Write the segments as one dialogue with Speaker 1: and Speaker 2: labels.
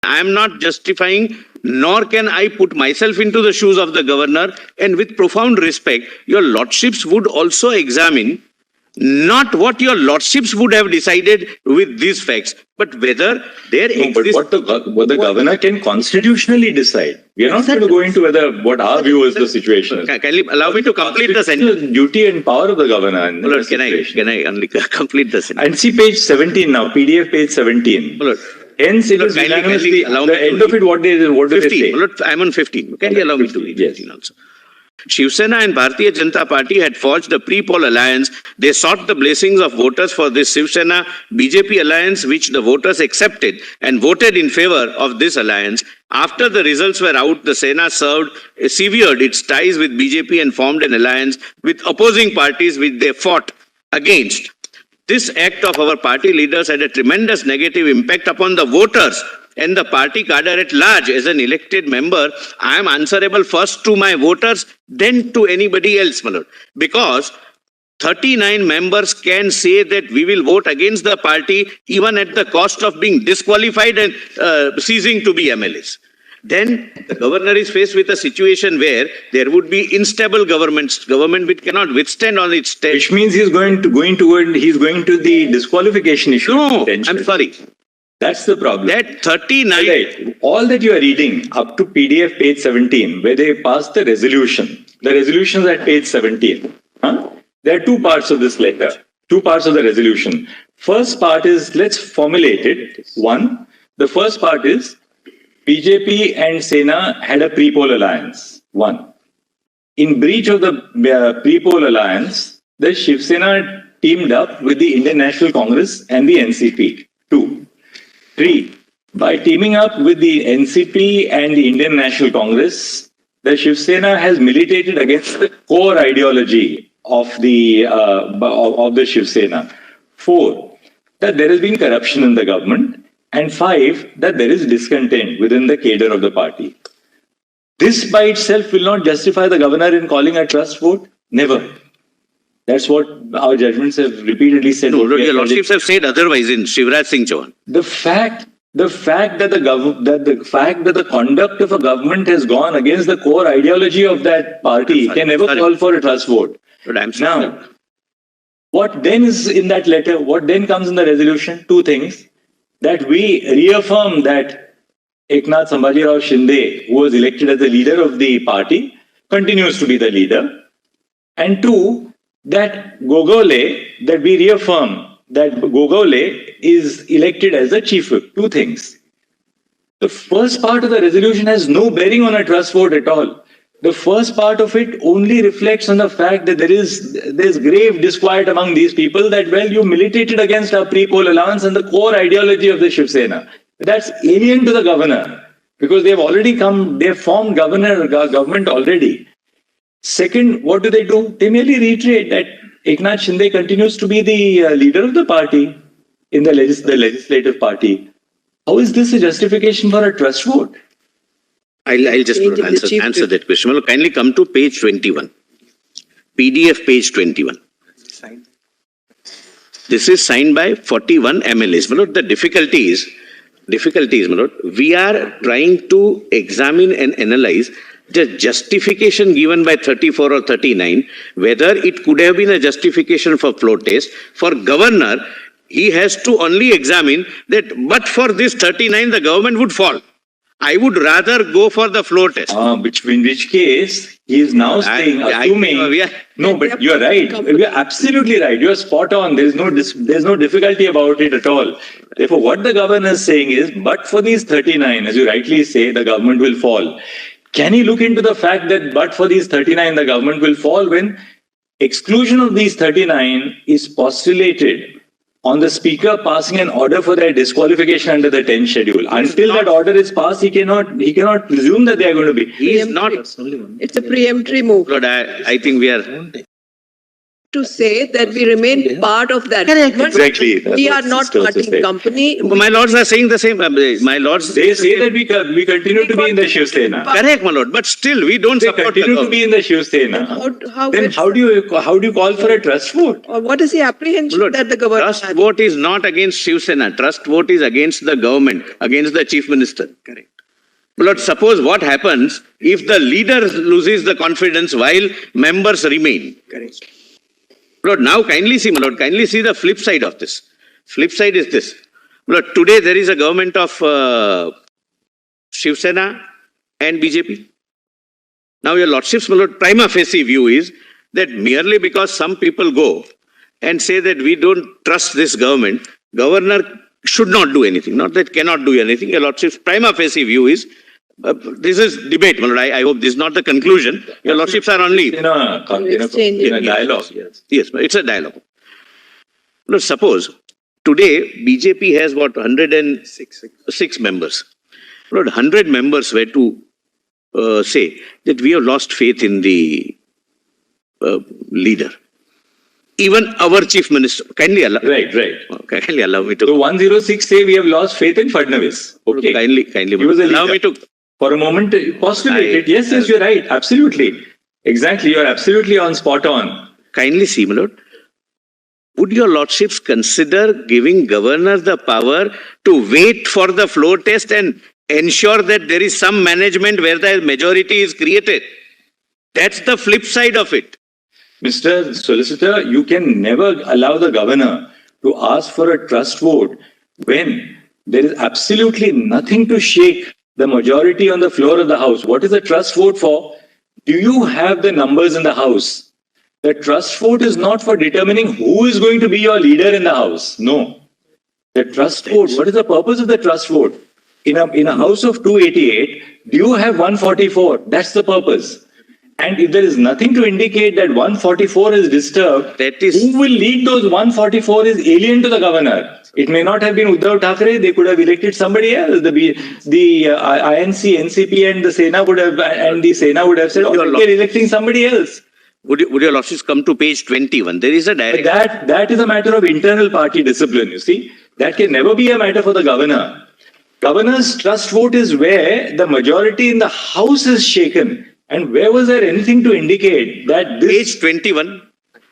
Speaker 1: I am not justifying, nor can I put myself into the shoes of the governor, and with profound respect, your lordships would also examine not what your lordships would have decided with these facts, but whether there exists...
Speaker 2: But what the governor can constitutionally decide. We are not going to go into what our view is the situation is.
Speaker 1: Can you allow me to complete the sentence?
Speaker 2: Duty and power of the governor.
Speaker 1: Lord, can I only complete the sentence?
Speaker 2: And see page 17 now, PDF page 17.
Speaker 1: Lord,
Speaker 2: hence, it is unanimously, the end of it, what do they say?
Speaker 1: Lord, I'm on 15. Can you allow me to read 15 also? Shiv Sena and Bharatiya Janata Party had forged a pre-poll alliance. They sought the blessings of voters for this Shiv Sena BJP alliance, which the voters accepted and voted in favor of this alliance. After the results were out, the Sena severed its ties with BJP and formed an alliance with opposing parties which they fought against. This act of our party leaders had a tremendous negative impact upon the voters and the party cadre at large. As an elected member, I am answerable first to my voters, then to anybody else, my lord. Because 39 members can say that we will vote against the party even at the cost of being disqualified and ceasing to be MLAs. Then the governor is faced with a situation where there would be instable government which cannot withstand on its stage.
Speaker 2: Which means he's going to the disqualification issue.
Speaker 1: No, I'm sorry.
Speaker 2: That's the problem.
Speaker 1: That 39...
Speaker 2: Right. All that you are reading up to PDF page 17, where they passed the resolution. The resolution is at page 17. There are two parts of this letter. Two parts of the resolution. First part is, let's formulate it. One, the first part is, BJP and Sena had a pre-poll alliance. One. In breach of the pre-poll alliance, the Shiv Sena teamed up with the Indian National Congress and the NCP. Two. Three, by teaming up with the NCP and the Indian National Congress, the Shiv Sena has militated against the core ideology of the Shiv Sena. Four, that there has been corruption in the government. And five, that there is discontent within the cadre of the party. This by itself will not justify the governor in calling a trust vote. Never. That's what our judgments have repeatedly said.
Speaker 1: No, your lordships have said otherwise in Shivraj Singh Chauhan.
Speaker 2: The fact that the conduct of a government has gone against the core ideology of that party can never call for a trust vote. Now, what then is in that letter? What then comes in the resolution? Two things. That we reaffirm that Eknath Shinde, who was elected as the leader of the party, continues to be the leader. And two, that we reaffirm that Gogole is elected as the chief whip. Two things. The first part of the resolution has no bearing on a trust vote at all. The first part of it only reflects on the fact that there's grave disquiet among these people that, well, you militated against our pre-poll alliance and the core ideology of the Shiv Sena. That's alien to the governor because they've formed government already. Second, what do? They merely reiterate that Eknath Shinde continues to be the leader of the party in the legislative party. How is this a justification for a trust vote?
Speaker 1: I'll just answer that question. Well, kindly come to page 21. PDF page 21. This is signed by 41 MLAs. Well, the difficulty is, we are trying to examine and analyze the justification given by 34 or 39, whether it could have been a justification for floor test. For governor, he has to only examine that, but for this 39, the government would fall. I would rather go for the floor test.
Speaker 2: In which case, he is now saying, assuming... No, but you are right. You are absolutely right. You are spot on. There is no difficulty about it at all. Therefore, what the governor is saying is, but for these 39, as you rightly say, the government will fall. Can he look into the fact that but for these 39, the government will fall when exclusion of these 39 is postulated on the speaker passing an order for their disqualification under the 10th schedule. Until that order is passed, he cannot presume that they are going to be.
Speaker 1: He is not.
Speaker 3: It's a preemptory move.
Speaker 1: Lord, I think we are
Speaker 3: to say that we remain part of that.
Speaker 2: Exactly.
Speaker 3: We are not parting company.
Speaker 1: My lords are saying the same. My lords.
Speaker 2: They say that we continue to be in the Shiv Sena.
Speaker 1: Correct, my lord. But still, we don't
Speaker 2: They
Speaker 1: support
Speaker 2: continue to be in the Shiv Sena. Then how do you call for a trust vote?
Speaker 3: Or what is the apprehension
Speaker 1: Lord,
Speaker 3: that the government
Speaker 1: trust
Speaker 3: has?
Speaker 1: vote is not against Shiv Sena. Trust vote is against the government, against the chief minister. Correct. Lord, suppose what happens if the leader loses the confidence while members remain. Correct. Lord, now kindly see, my lord, kindly see the flip side of this. Flip side is this. Lord, today there is a government of Shiv Sena and BJP. Now your lordships, my lord, prima facie view is that merely because some people go and say that we don't trust this government, governor should not do anything. Not that cannot do anything. Your lordship's prima facie view is, this is debate, my lord. I hope this is not the conclusion. Your lordships are only
Speaker 2: In a dialogue.
Speaker 1: Yes, it's a dialogue. Now, suppose today BJP has what, 106 members. Lord, 100 members were to say that we have lost faith in the leader. Even our chief minister, kindly allow, kindly allow me to.
Speaker 2: So 106 say we have lost faith in Fadnavis. Okay.
Speaker 1: Kindly
Speaker 2: He was a
Speaker 1: allow
Speaker 2: leader.
Speaker 1: me to.
Speaker 2: For a moment, postulate it. Yes, you're right. Absolutely. Exactly. You're absolutely on spot on.
Speaker 1: Kindly see, my lord. Would your lordships consider giving governor the power to wait for the floor test and ensure that there is some management where the majority is created? That's the flip side of it.
Speaker 2: Mr. Solicitor, you can never allow the governor to ask for a trust vote when there is absolutely nothing to shake the majority on the floor of the House. What is a trust vote for? Do you have the numbers in the House? The trust vote is not for determining who is going to be your leader in the House. No. The trust vote, what is the purpose of the trust vote? In a House of 288, do you have 144? That's the purpose. And if there is nothing to indicate that 144 is disturbed, who will lead those 144 is alien to the governor. It may not have been Uddhav Thackerey. They could have elected somebody else. The INC, NCP and the Sena would have said, okay, we're electing somebody else.
Speaker 1: Would your lordships come to page 21? There is a direct.
Speaker 2: That is a matter of internal party discipline, you see. That can never be a matter for the governor. Governor's trust vote is where the majority in the House is shaken. And where was there anything to indicate that this...
Speaker 1: Page 21.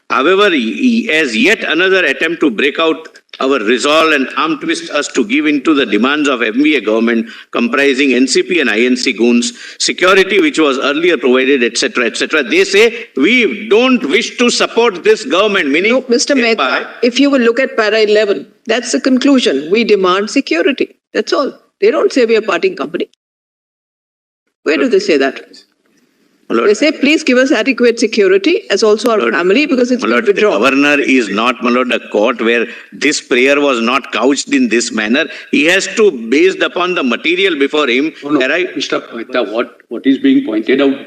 Speaker 1: However, as yet another attempt to break out our resolve and arm twist us to give in to the demands of MVA government comprising NCP and INC goons, security which was earlier provided, etc., etc. They say, we don't wish to support this government, meaning...
Speaker 3: No, Mr. Mehta, if you will look at para 11, that's the conclusion. We demand security. That's all. They don't say we are parting company. Where do they say that? They say, please give us adequate security as also our family because it's been withdrawn.
Speaker 1: The governor is not, my lord, a court where this prayer was not couched in this manner. He has to, based upon the material before him, arrive.
Speaker 4: Mr. Mehta, what is being pointed out?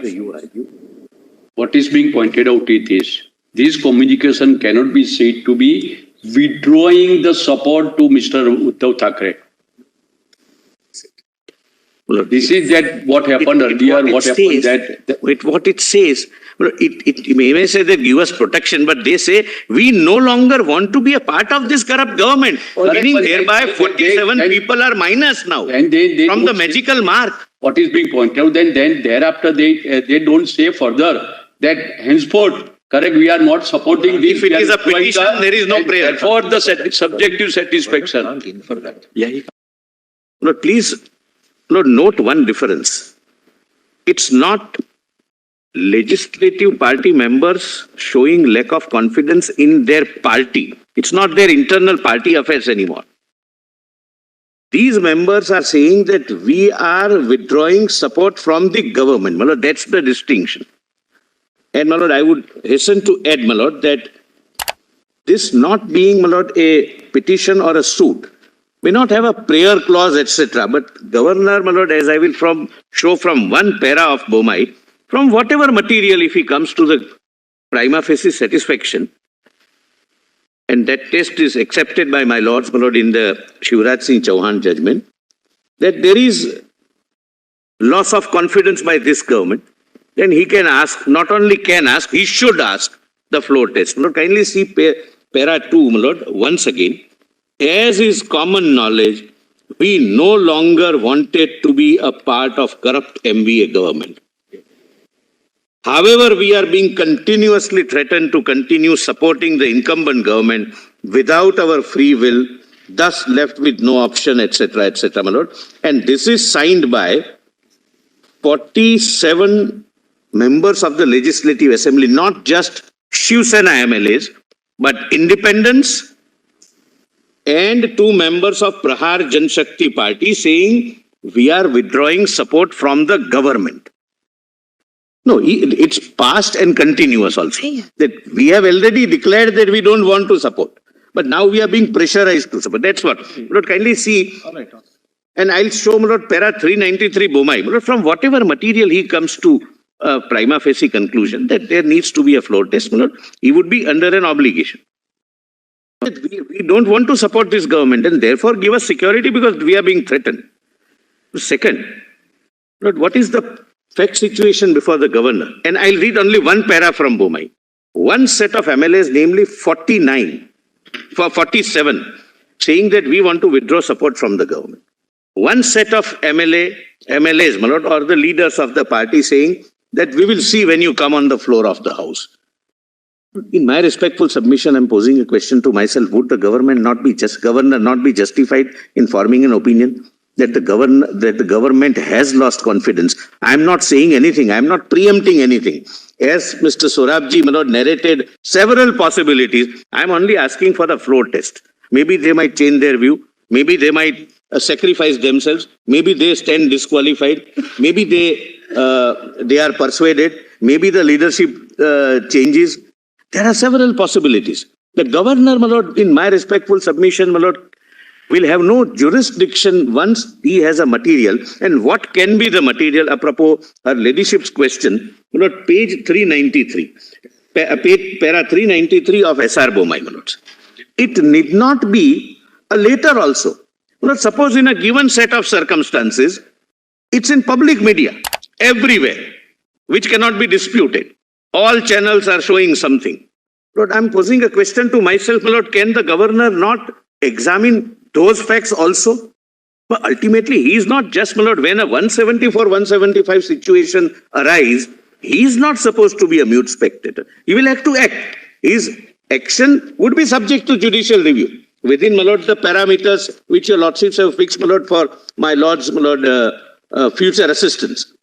Speaker 4: What is being pointed out is this communication cannot be said to be withdrawing the support to Mr. Uddhav Thackeray. This is that what happened earlier, what happened that...
Speaker 1: What it says, it may say they give us protection, but they say we no longer want to be a part of this corrupt government. Meaning thereby 47 people are minus now from the magical mark.
Speaker 4: What is being pointed out, then thereafter they don't say further that henceforth, correct, we are not supporting this.
Speaker 1: If it is a petition, there is no prayer.
Speaker 4: For the subjective satisfaction.
Speaker 1: Lord, please... Lord, note one difference. It's not legislative party members showing lack of confidence in their party. It's not their internal party affairs anymore. These members are saying that we are withdrawing support from the government. My lord, that's the distinction. And my lord, I would hasten to add, my lord, that this not being, my lord, a petition or a suit, may not have a prayer clause, etc. But governor, my lord, as I will show from one para of Bomai, from whatever material, if he comes to the prima facie satisfaction, and that test is accepted by my lords, my lord, in the Shivraj Singh Chauhan judgment, that there is loss of confidence by this government, then he can ask, not only can ask, he should ask, the floor test. My lord, kindly see para 2, my lord, once again. As is common knowledge, we no longer wanted to be a part of corrupt MVA government. However, we are being continuously threatened to continue supporting the incumbent government without our free will, thus left with no option, etc., my lord. And this is signed by 47 members of the Legislative Assembly, not just Shiv Sena MLAs, but independents and 2 members of Prahar Jan Shakti Party saying we are withdrawing support from the government. No, it's past and continuous also. That we have already declared that we don't want to support. But now we are being pressurized to support. That's what. Lord, kindly see. And I'll show Lord para 393 Bomai. Lord, from whatever material he comes to a prima facie conclusion that there needs to be a floor test, Lord, he would be under an obligation. We don't want to support this government and therefore give us security because we are being threatened. Second, Lord, what is the fact situation before the governor? And I'll read only one para from Bomai. One set of MLAs, namely 47, saying that we want to withdraw support from the government. One set of MLAs, my lord, or the leaders of the party saying that we will see when you come on the floor of the house. In my respectful submission, I'm posing a question to myself. Would the governor not be justified in forming an opinion that the government has lost confidence? I'm not saying anything. I'm not preempting anything. As Mr. Sorabji narrated several possibilities, I'm only asking for the floor test. Maybe they might change their view. Maybe they might sacrifice themselves. Maybe they stand disqualified. Maybe they are persuaded. Maybe the leadership changes. There are several possibilities. The governor, my lord, in my respectful submission, my lord, will have no jurisdiction once he has a material. And what can be the material? Apropos her ladyship's question, my lord, page 393, para 393 of SR Bomai, my lords. It need not be a letter also. My lord, suppose in a given set of circumstances, it's in public media, everywhere, which cannot be disputed. All channels are showing something. Lord, I'm posing a question to myself, my lord, can the governor not examine those facts also? But ultimately, he is not just, my lord, when a 174, 175 situation arises, he is not supposed to be a mute spectator. He will have to act. His action would be subject to judicial review. Within, my lord, the parameters which your lordships have fixed, my lord, for my lord's, my lord, future assistance.